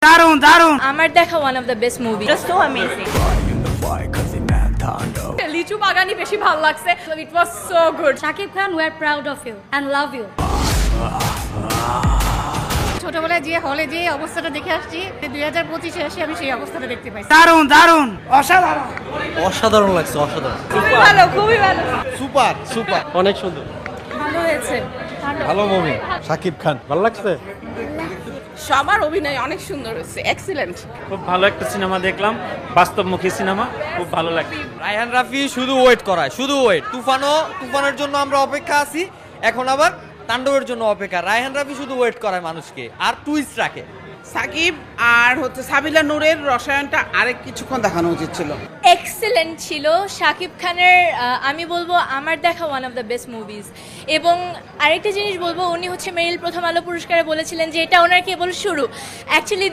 দারুন দারুন আমার দেখা one of the best movie. Just so amazing. লিচু বাগানি বেশি ভালো লাগছে. It was so good. Shakib Khan, we're proud of you and love you. ছোটবেলায় যে হলে যে অবস্থাটা দেখে আসছি 2025-এ এসে আমি সেই অবস্থাটা দেখতে পাইছি। দারুন দারুন অসাধারণ অসাধারণ লাগছে, অসাধারণ, খুবই ভালো, খুবই ভালো. সুপার সুপার, অনেক সুন্দর, ভালো হয়েছে. ভালো মুভি। শাকিব খান ভালো লাগছে, সবার অভিনয় অনেক সুন্দর হয়েছে, এক্সিলেন্ট। খুব ভালো একটা সিনেমা দেখলাম, বাস্তবমুখী সিনেমা, খুব ভালো লাগছে। রায়হান রাফি শুধু ওয়েট করায়, শুধু ওয়েট। তুফানের জন্য আমরা অপেক্ষা আছি, এখন আবার তাণ্ডবের জন্য অপেক্ষা। রায়হান রাফি শুধু ওয়েট করায় মানুষকে, আর টুইস্ট রাখে। সাকিব আর সাবিলা নূরের রসায়নটা আরেক কিছুক্ষণ দেখানো উচিত ছিল। এক্সেলেন্ট ছিল। শাকিব খানের আমি বলবো আমার দেখা one of the best movies. এবং আরেকটা জিনিস বলবো, উনি হচ্ছে মেরিল প্রথম আলো পুরস্কারে বলেছিলেন যে এটা ওনার কেবল শুরু। অ্যাকচুয়ালি